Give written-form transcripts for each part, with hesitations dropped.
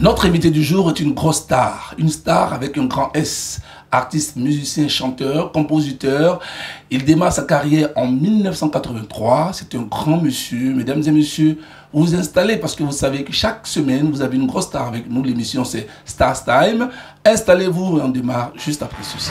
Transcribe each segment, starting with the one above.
Notre invité du jour est une grosse star, une star avec un grand S. Artiste, musicien, chanteur, compositeur. Il démarre sa carrière en 1983. C'est un grand monsieur. Mesdames et messieurs, vous vous installez parce que vous savez que chaque semaine, vous avez une grosse star avec nous. L'émission, c'est Stars Time. Installez-vous et on démarre juste après ceci.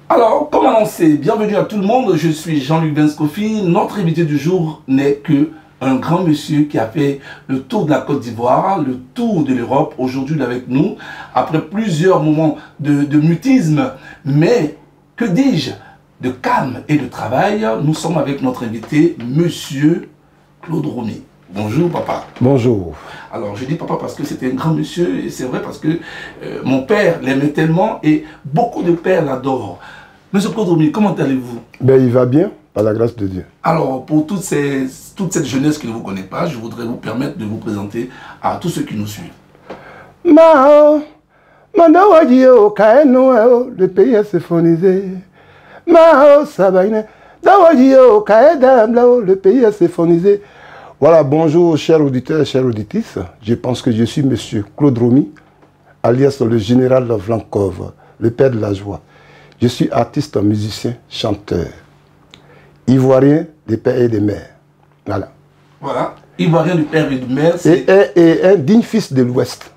Alors, comme annoncé, bienvenue à tout le monde, je suis Jean-Luc Benskofi. Notre invité du jour n'est que un grand monsieur qui a fait le tour de la Côte d'Ivoire, le tour de l'Europe. Aujourd'hui, il est avec nous, après plusieurs moments de mutisme, mais que dis-je, de calme et de travail. Nous sommes avec notre invité, monsieur Claude Romy. Bonjour papa. Bonjour. Alors je dis papa parce que c'était un grand monsieur et c'est vrai parce que mon père l'aimait tellement et beaucoup de pères l'adorent. Monsieur Claude Romy, comment allez-vous? Ben, il va bien, par la grâce de Dieu. Alors pour toute cette jeunesse qui ne vous connaît pas, je voudrais vous permettre de vous présenter à tous ceux qui nous suivent. Mao, Mandawadio, Kaeno, le pays est symphonisé. Mao, Sabaine, Dawadio, Kaedam, le pays est symphonisé. Voilà, bonjour chers auditeurs, chères auditrices. Je pense que je suis monsieur Claude Romy, alias le général Vlankov, le père de la joie. Je suis artiste, musicien, chanteur. Ivoirien des pères et des mères. Voilà. Voilà, Ivoirien du père et de mère. Et un digne fils de l'Ouest.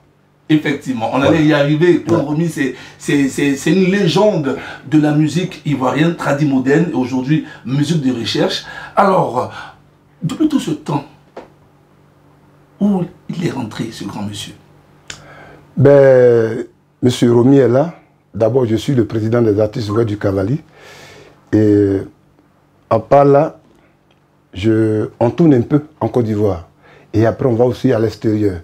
Effectivement, on allait y arriver. Claude Romy, c'est une légende de la musique ivoirienne, tradie moderne, et aujourd'hui, musique de recherche. Alors, depuis tout ce temps, où il est rentré, ce grand monsieur? Ben, monsieur Romy est là. D'abord, je suis le président des artistes ouverts du Cavalier. Et à part là, on tourne un peu en Côte d'Ivoire. Et après, on va aussi à l'extérieur.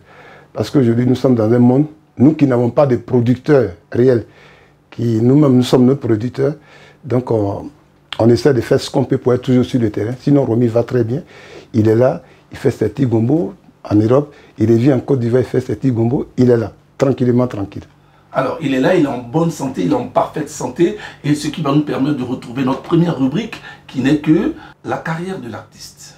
Parce qu'aujourd'hui, nous sommes dans un monde, nous qui n'avons pas de producteurs réels, qui nous-mêmes, nous sommes nos producteurs. Donc, on essaie de faire ce qu'on peut pour être toujours sur le terrain. Sinon, Romy va très bien. Il est là, il fait ses petits gombos en Europe. Il revient en Côte d'Ivoire, il fait ses petits gombos. Il est là, tranquillement, tranquille. Alors, il est là, il est en bonne santé, il est en parfaite santé. Et ce qui va nous permettre de retrouver notre première rubrique, qui n'est que la carrière de l'artiste.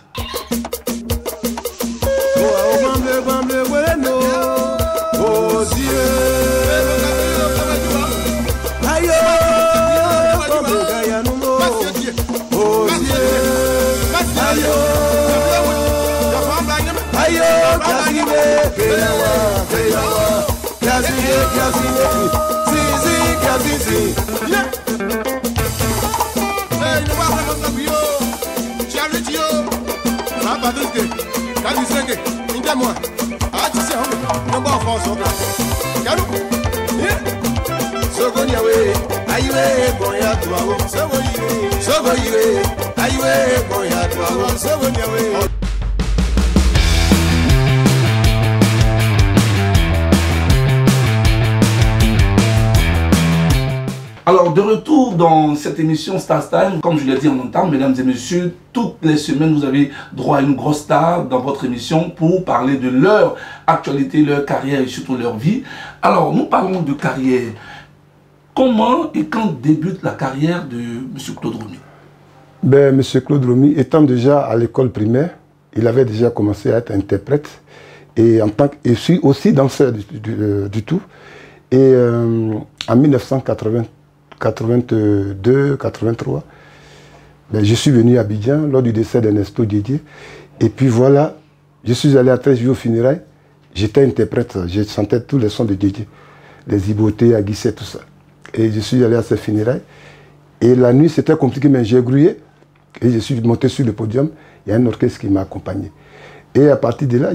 Alors, de retour dans cette émission Stars Time, comme je l'ai dit en entame, mesdames et messieurs, toutes les semaines, vous avez droit à une grosse star dans votre émission pour parler de leur actualité, leur carrière et surtout leur vie. Alors, nous parlons de carrière. Comment et quand débute la carrière de M. Claude Romy? Ben, M. Claude Romy, étant déjà à l'école primaire, il avait déjà commencé à être interprète et je suis aussi danseur du tout. Et en 1982-83, ben, je suis venu à Abidjan lors du décès d'Ernesto Didier. Et puis voilà, je suis allé à 13 juillet aux funérailles. J'étais interprète, je chantais tous les sons de Didier, les Ibotés, Aguisset, tout ça. Et je suis allé à ces funérailles. Et la nuit, c'était compliqué, mais j'ai grouillé. Et je suis monté sur le podium. Il y a un orchestre qui m'a accompagné. Et à partir de là,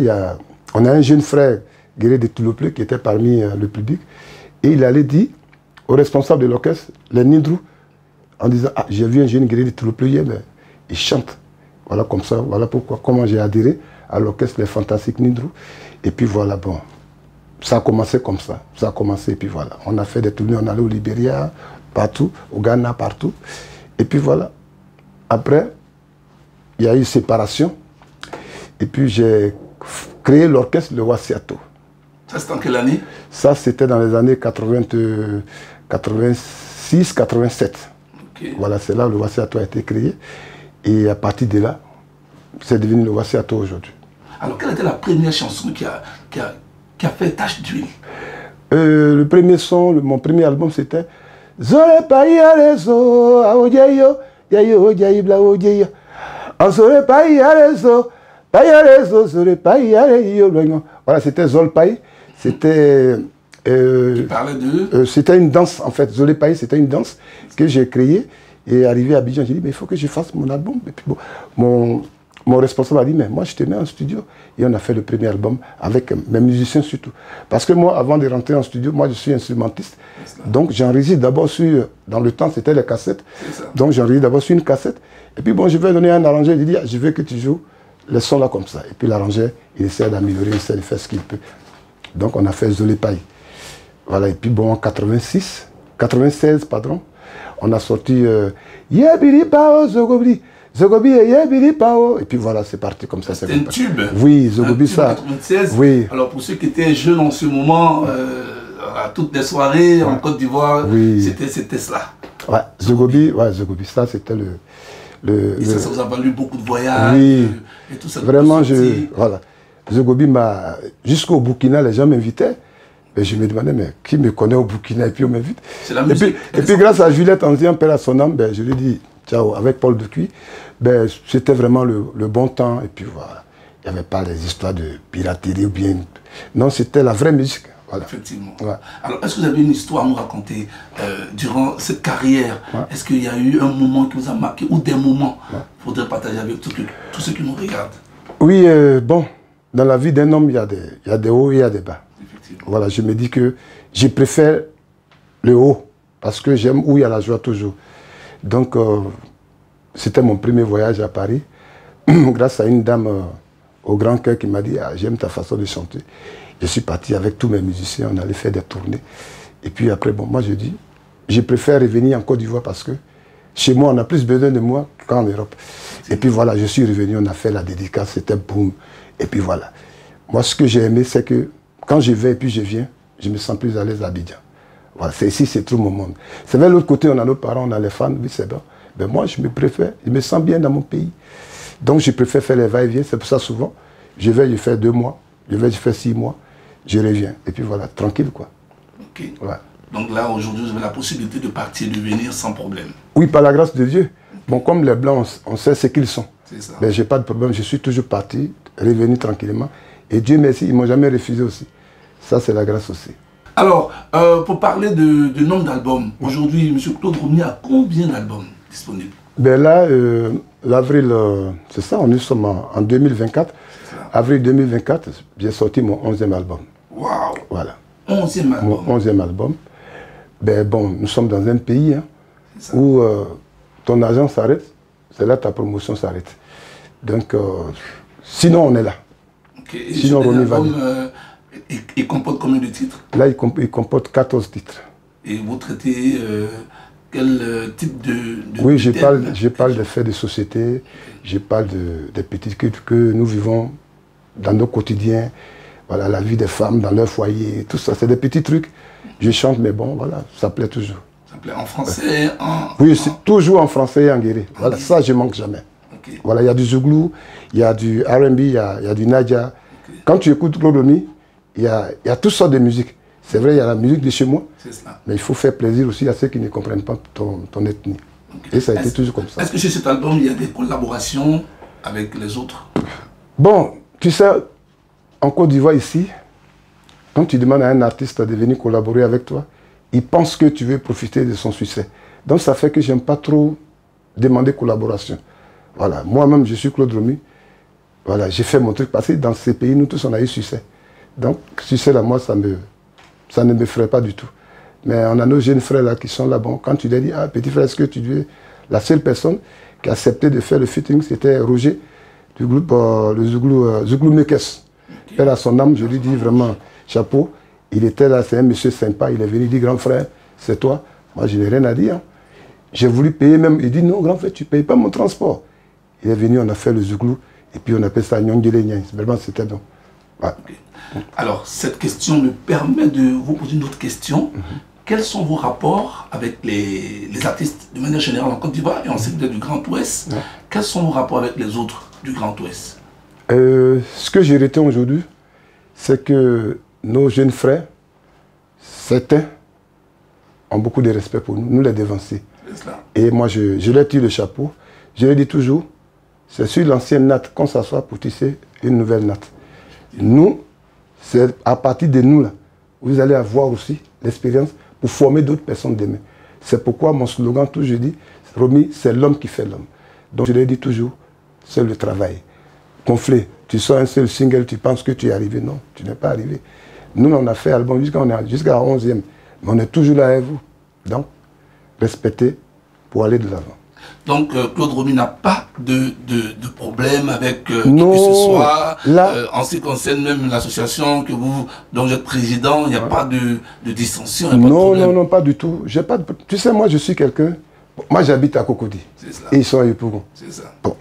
on a un jeune frère, Guéré de Touloplé, qui était parmi le public. Et il allait dire au responsable de l'orchestre, les Nindrou, en disant, ah, j'ai vu un jeune Guéré de Touloplé hier, mais il chante. Voilà comme ça, voilà pourquoi, comment j'ai adhéré à l'orchestre Les Fantastiques Nindrou. Et puis voilà, bon. ça a commencé comme ça. Ça a commencé, et puis voilà. On a fait des tournées, on allait au Libéria, partout, au Ghana, partout. Et puis voilà. Après, il y a eu séparation. Et puis j'ai créé l'orchestre Le Wassiato. Ça, c'était en quelle année? Ça, c'était dans les années 86, 87. Okay. Voilà, c'est là où Le Wassiato a été créé. Et à partir de là, c'est devenu Le Wassiato aujourd'hui. Alors, quelle était la première chanson qui a fait tache d'huile? Le premier son, mon premier album, c'était Zore Paï Arezo, Aoyeyo, Yayo, Yayibla, Oyeyo. Zore Paï Arezo, Paï Arezo, Zore Paï Areyo. Voilà, c'était Zol Paï. C'était. C'était une danse, en fait. Zole Paï, c'était une danse que j'ai créée. Et arrivé à Abidjan, j'ai dit, mais il faut que je fasse mon album. Et puis, bon, mon responsable a dit, mais moi, je te mets en studio. Et on a fait le premier album avec mes musiciens surtout. Parce que moi, avant de rentrer en studio, moi, je suis instrumentiste. Donc, j'enregistre d'abord sur, dans le temps, c'était les cassettes. Donc, j'enregistre d'abord sur une cassette. Et puis, bon, je vais donner un arrangeur. Il dit, ah, je veux que tu joues les sons là comme ça. Et puis, l'arrangeur, il essaie d'améliorer, il essaie de faire ce qu'il peut. Donc, on a fait Zole Paï. Voilà. Et puis, bon, en 96, pardon, on a sorti Yebiri Pao Zogobi. Zogobi et Yebiri Pao. Et puis voilà, c'est parti comme ça. C'était un tube. Oui, Zogobi, ça. 96. Oui. Alors pour ceux qui étaient jeunes en ce moment, à toutes les soirées en Côte d'Ivoire, oui. C'était cela. Ouais, Zogobi, ça c'était et ça vous a valu beaucoup de voyages. Oui. Et tout ça. Vraiment, voilà. Zogobi m'a. Jusqu'au Burkina, les gens m'invitaient. Et je me demandais, mais qui me connaît au Burkina? Et puis on m'invite. Et puis grâce à Juliette Anzian, père à son âme, ben, je lui ai dit, ciao, avec Paul Ducuy, ben, c'était vraiment le bon temps. Et puis voilà, il n'y avait pas les histoires de piraterie ou bien. Non, c'était la vraie musique. Voilà. Effectivement. Ouais. Alors, est-ce que vous avez une histoire à nous raconter durant cette carrière? Est-ce qu'il y a eu un moment qui vous a marqué ou des moments qu'il faudrait partager avec tous ceux qui nous regardent? Oui, bon, dans la vie d'un homme, il y a des hauts et il y a des bas. Voilà, je me dis que je préfère le haut, parce que j'aime où il y a la joie toujours. Donc, c'était mon premier voyage à Paris, grâce à une dame au grand cœur qui m'a dit, ah, j'aime ta façon de chanter. Je suis parti avec tous mes musiciens, on allait faire des tournées. Et puis après, bon, moi je dis, je préfère revenir en Côte d'Ivoire parce que chez moi, on a plus besoin de moi qu'en Europe. Et puis voilà, je suis revenu, on a fait la dédicace, c'était boum. Et puis voilà. Moi, ce que j'ai aimé, c'est que quand je vais et puis je viens, je me sens plus à l'aise à Abidjan. Voilà, c'est ici, c'est tout mon monde. C'est vers l'autre côté, on a nos parents, on a les fans, oui, c'est bon. Ben moi, je me préfère, je me sens bien dans mon pays. Donc, je préfère faire les va-et-vient. C'est pour ça, souvent, je vais, je fais 2 mois, je fais 6 mois, je reviens. Et puis voilà, tranquille, quoi. Ok. Ouais. Donc là, aujourd'hui, vous avez la possibilité de partir, de venir sans problème. Oui, par la grâce de Dieu. Bon, comme les Blancs, on sait ce qu'ils sont. C'est ça. Ben, j'ai pas de problème, je suis toujours parti, revenu tranquillement. Et Dieu merci, ils ne m'ont jamais refusé aussi. Ça, c'est la grâce aussi. Alors, pour parler de nombre d'albums, aujourd'hui, M. Claude Romy a combien d'albums disponibles? Ben là, l'avril, c'est ça, nous sommes en 2024. Avril 2024, j'ai sorti mon 11e album. Waouh! Voilà. 11e album. Mon 11e album. Ben bon, nous sommes dans un pays où ton argent s'arrête, c'est là ta promotion s'arrête. Donc, sinon on est là. Okay. Sinon Romy va il comporte combien de titres? Là, il comporte 14 titres. Et vous traitez quel type de oui, je parle des faits de société, je parle des petits que nous vivons dans nos quotidiens, voilà, la vie des femmes dans leur foyer, tout ça, c'est des petits trucs. Je chante, mais bon, voilà, ça plaît toujours. Ça plaît en français, oui, c'est toujours en français et en guéri. Voilà, ça, je manque jamais. Okay. Voilà, il y a du Zouglou, il y a du R&B, il y a du Nadia. Okay. Quand tu écoutes Claude Romy, il y a toutes sortes de musique. C'est vrai, il y a la musique de chez moi, mais il faut faire plaisir aussi à ceux qui ne comprennent pas ton ethnie. Okay. Et ça a été toujours comme ça. Est-ce que chez cet album, il y a des collaborations avec les autres? Bon, tu sais, en Côte d'Ivoire ici, quand tu demandes à un artiste de venir collaborer avec toi, il pense que tu veux profiter de son succès. Donc ça fait que je n'aime pas trop demander collaboration. Voilà, moi-même, je suis Claude Romy. Voilà, j'ai fait mon truc parce que dans ces pays, nous tous, on a eu succès. Donc, succès là, moi, ça ne me ferait pas du tout. Mais on a nos jeunes frères là qui sont là. Bon, quand tu leur dis, ah, petit frère, est-ce que tu veux... La seule personne qui a accepté de faire le featuring, c'était Roger, du groupe le Zouglou Mekes. Père à son âme, je lui dis vraiment chapeau. Il était là, c'est un monsieur sympa, il est venu, il dit, grand frère, c'est toi. Moi, je n'ai rien à dire. Hein. J'ai voulu payer même. Il dit, non, grand frère, tu ne payes pas mon transport. Il est venu, on a fait le zouglou, et puis on appelle ça Nyongele Nyang. Vraiment, c'était bon. Ouais. Okay. Alors, cette question me permet de vous poser une autre question. Quels sont vos rapports avec les artistes de manière générale en Côte d'Ivoire et en secteur du Grand Ouest? Quels sont vos rapports avec les autres du Grand Ouest? Ce que j'ai retenu aujourd'hui, c'est que nos jeunes frères, certains, ont beaucoup de respect pour nous, nous les devanciers. Et moi, je leur tire le chapeau. Je leur dis toujours, c'est sur l'ancienne natte qu'on s'assoit pour tisser une nouvelle natte. Nous, c'est à partir de nous, là, vous allez avoir aussi l'expérience pour former d'autres personnes demain. C'est pourquoi mon slogan, toujours, je dis, Romy, c'est l'homme qui fait l'homme. Donc je leur dis toujours, c'est le travail. Conflé, tu sors un seul single, tu penses que tu es arrivé. Non, tu n'es pas arrivé. Nous, on a fait album jusqu'à 11e. Mais on est toujours là avec vous. Donc, respectez pour aller de l'avant. Donc, Claude Romy n'a pas de problème avec qui que ce soit. En ce qui concerne même l'association dont vous êtes président, il n'y a pas de dissension. Non, pas du tout. Pas tu sais, moi, je suis quelqu'un. Moi, j'habite à Cocody. Et ils sont à Yopougon. C'est ça. Bon.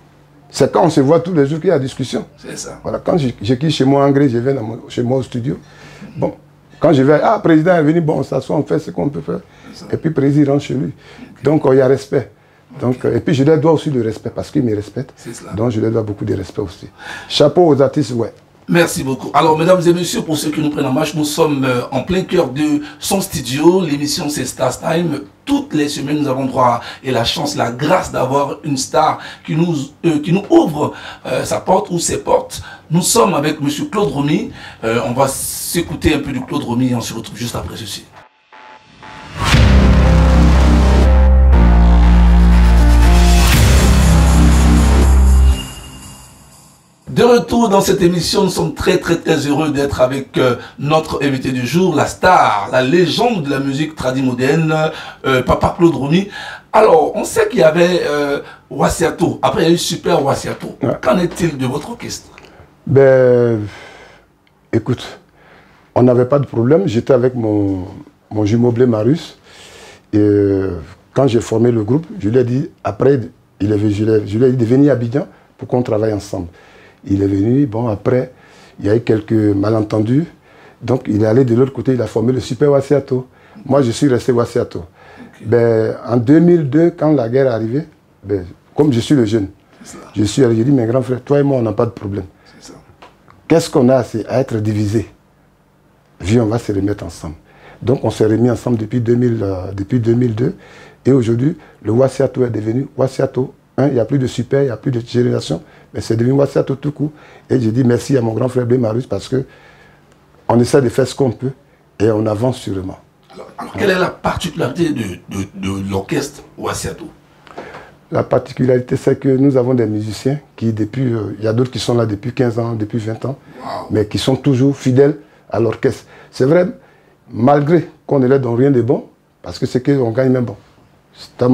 C'est quand on se voit tous les jours qu'il y a discussion. C'est ça. Voilà, quand je quitte chez moi en Grèce, je viens chez moi au studio. Bon, quand je vais, président est venu, bon, on s'assoit, on fait ce qu'on peut faire. Et puis, président rentre chez lui. Donc, il y a respect. Donc, et puis, je leur dois aussi le respect parce qu'ils me respectent. Donc, je leur dois beaucoup de respect aussi. Chapeau aux artistes, ouais. Merci beaucoup. Alors, mesdames et messieurs, pour ceux qui nous prennent en marche, nous sommes en plein cœur de son studio. L'émission, c'est Stars Time. Toutes les semaines, nous avons droit et la chance, la grâce d'avoir une star qui nous ouvre sa porte ou ses portes. Nous sommes avec M. Claude Romy. On va s'écouter un peu de Claude Romy et on se retrouve juste après ceci. De retour dans cette émission, nous sommes très heureux d'être avec notre invité du jour, la star, la légende de la musique tradimoderne, Papa Claude Romy. Alors, on sait qu'il y avait Wassiato, après il y a eu Super Wassiato. Ouais. Qu'en est-il de votre orchestre? Ben, écoute, on n'avait pas de problème, j'étais avec mon jumeau blé Marius, et quand j'ai formé le groupe, je lui ai dit, après, je lui ai dit de venir à Abidjan pour qu'on travaille ensemble. Il est venu, bon, après, il y a eu quelques malentendus. Donc, il est allé de l'autre côté, il a formé le Super Wassiato. Moi, je suis resté Wassiato. Okay. Ben, en 2002, quand la guerre est arrivée, ben, comme je suis le jeune, je suis allé, j'ai dit, mes grands frères, toi et moi, on n'a pas de problème. Qu'est-ce qu'on a, c'est à être divisé. Viens, on va se remettre ensemble. Donc, on s'est remis ensemble depuis 2002. Et aujourd'hui, le Wassiato est devenu Wassiato. Il n'y a plus de super, il n'y a plus de génération, mais c'est devenu Wassiato tout court. Et je dis merci à mon grand frère Blé Marius parce qu'on essaie de faire ce qu'on peut et on avance sûrement. Alors quelle est la particularité de l'orchestre Wassiato? La particularité, c'est que nous avons des musiciens qui, depuis, il y a d'autres qui sont là depuis 15 ans, depuis 20 ans, mais qui sont toujours fidèles à l'orchestre. C'est vrai, malgré qu'on ne leur donne rien de bon, parce que c'est qu'on gagne même bon.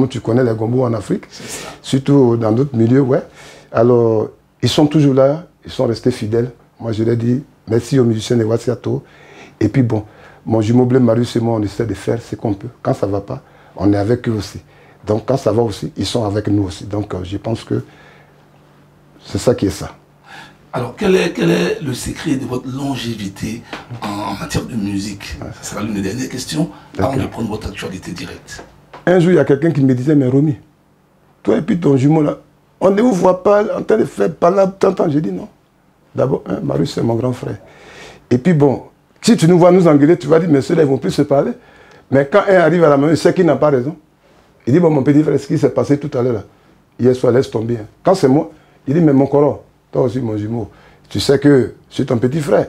Tu connais les gombos en Afrique, surtout dans d'autres milieux, ouais. Alors, ils sont toujours là, ils sont restés fidèles. Moi, je leur dis merci aux musiciens de Wassiato. Et puis bon, mon jumeau blé Marius et moi, on essaie de faire ce qu'on peut. Quand ça ne va pas, on est avec eux aussi. Donc, quand ça va aussi, ils sont avec nous aussi. Donc, je pense que c'est ça qui est ça. Alors, quel est le secret de votre longévité en matière de musique? Ce sera l'une des dernières questions avant de prendre votre actualité directe. Un jour, il y a quelqu'un qui me disait, mais Romy, toi et puis ton jumeau là, on ne vous voit pas en train de faire parler tant. J'ai dit non. D'abord, Marius, c'est mon grand frère. Et puis bon, si tu nous vois nous engueuler, tu vas dire, mais ceux-là, ils ne vont plus se parler. Mais quand un arrive à la maison, il sait qu'il n'a pas raison. Il dit, bon, mon petit frère, ce qui s'est passé tout à l'heure là, hier soir, laisse tomber. Quand c'est moi, il dit, mais mon coro, toi aussi, mon jumeau, tu sais que je suis ton petit frère.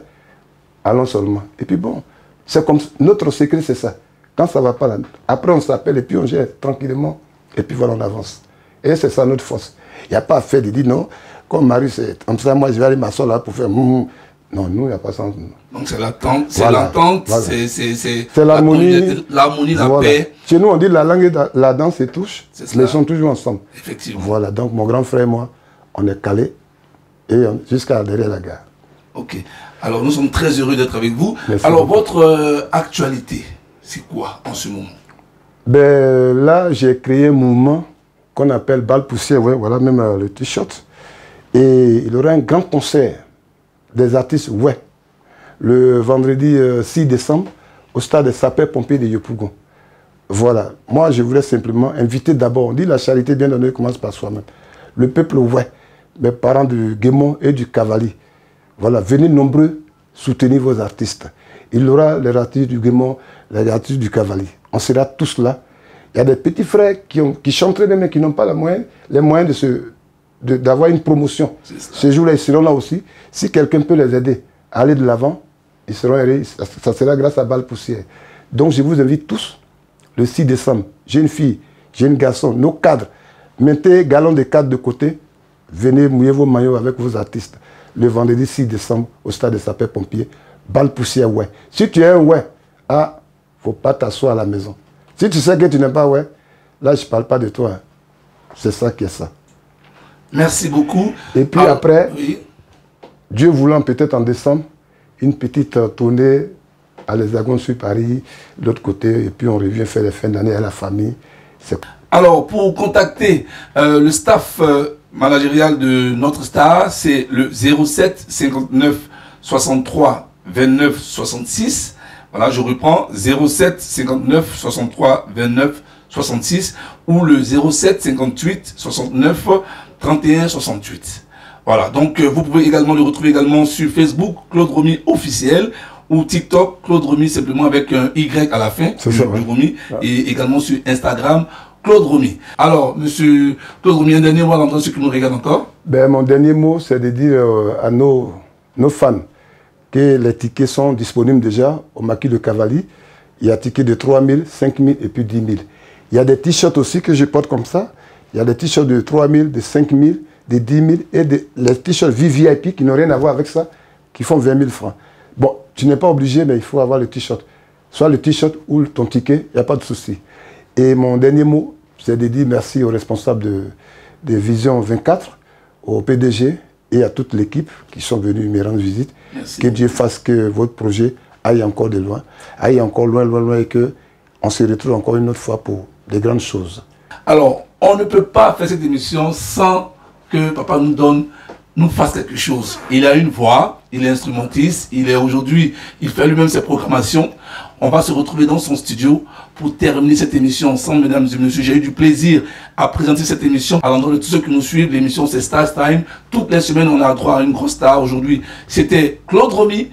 Allons seulement. Et puis bon, c'est comme notre secret, c'est ça. Quand ça ne va pas là, après on s'appelle et puis on gère tranquillement. Et puis voilà, on avance. Et c'est ça notre force. Il n'y a pas à faire de dire non, comme Marius, comme ça, moi je vais aller m'asseoir là pour faire Non, nous, il n'y a pas ça. Donc c'est l'attente, c'est l'attente, c'est l'harmonie, la paix. Chez nous, on dit la langue et la danse se touchent, mais ils sont toujours ensemble. Effectivement. Voilà, donc mon grand frère et moi, on est calés et jusqu'à derrière la gare. Ok. Alors, nous sommes très heureux d'être avec vous. Merci Alors, beaucoup. votre actualité, c'est quoi en ce moment? Ben, là, j'ai créé un mouvement qu'on appelle Balle Poussière, ouais, voilà même le t-shirt. Et il y aura un grand concert des artistes, ouais, le vendredi 6 décembre au stade des sapeurs-pompiers de Yopougon. Voilà, moi je voulais simplement inviter d'abord, on dit la charité bien donnée commence par soi-même. Le peuple, ouais, mes parents du Guémont et du Cavalier. Voilà, venez nombreux soutenir vos artistes. Il y aura les artistes du Guémont, les artistes du Cavalier. On sera tous là. Il y a des petits frères qui chantent très bien, mais qui n'ont pas les moyens d'avoir une promotion. Ces jours-là, ils seront là aussi. Si quelqu'un peut les aider à aller de l'avant, ils seront aidés. Ça sera grâce à Balle Poussière. Donc, je vous invite tous, le 6 décembre, jeune fille, jeune garçon, nos cadres, mettez galons de cadres de côté, venez mouiller vos maillots avec vos artistes. Le vendredi 6 décembre, au stade des sapeurs-pompiers, Balle Poussière, ouais. Si tu es un ouais, ah, faut pas t'asseoir à la maison. Si tu sais que tu n'es pas ouais, là, je ne parle pas de toi. Hein. C'est ça qui est ça. Merci beaucoup. Et puis après, oui. Dieu voulant, peut-être en décembre, une petite tournée à l'Hexagone sur Paris, de l'autre côté, et puis on revient faire les fins d'année à la famille. Alors, pour contacter le staff managérial de notre star, c'est le 07 59 63 29 66. Voilà, je reprends, 07 59 63 29 66 ou le 07 58 69 31 68. Voilà, donc vous pouvez également le retrouver également sur Facebook, Claude Romy officiel, ou TikTok, Claude Romy simplement avec un Y à la fin, du Romy, et également sur Instagram, Claude Romy. Alors, monsieur Claude Romy, un dernier mot à l'endroit de ceux qui nous regardent encore? Ben, mon dernier mot, c'est de dire à nos fans que les tickets sont disponibles déjà au Maquis de Cavalier. Il y a tickets de 3 000, 5 000 et puis 10 000. Il y a des t-shirts aussi que je porte comme ça. Il y a des t-shirts de 3 000, de 5 000, de 10 000 et les t-shirts VVIP qui n'ont rien à voir avec ça, qui font 20 000 francs. Bon, tu n'es pas obligé, mais il faut avoir le t-shirt. Soit le t-shirt ou ton ticket, il n'y a pas de souci. Et mon dernier mot, c'est de dire merci aux responsables de Vision 24, au PDG et à toute l'équipe qui sont venus me rendre visite. Merci. Que Dieu fasse que votre projet aille encore de loin, aille encore loin, loin, loin et qu'on se retrouve encore une autre fois pour de grandes choses. Alors, on ne peut pas faire cette émission sans que papa nous fasse quelque chose. Il a une voix, il est instrumentiste, il est aujourd'hui, il fait lui-même ses programmations. On va se retrouver dans son studio pour terminer cette émission ensemble, mesdames et messieurs. J'ai eu du plaisir à présenter cette émission à l'endroit de tous ceux qui nous suivent. L'émission, c'est Stars Time. Toutes les semaines, on a droit à une grosse star. Aujourd'hui, c'était Claude Romy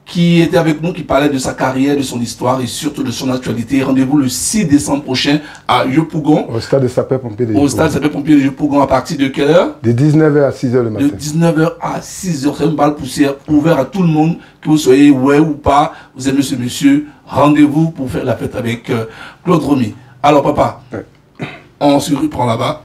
qui était avec nous, qui parlait de sa carrière, de son histoire et surtout de son actualité. Rendez-vous le 6 décembre prochain à Yopougon. Au stade des sapeurs-pompiers de Yopougon. Au stade des sapeurs-pompiers de Yopougon à partir de quelle heure? De 19h à 6h le matin. De 19h à 6h. C'est une Balle Poussière ouverte à tout le monde, que vous soyez ouais ou pas, vous aimez ce monsieur. Rendez-vous pour faire la fête avec Claude Romy. Alors papa, ouais. On se reprend là-bas.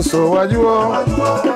So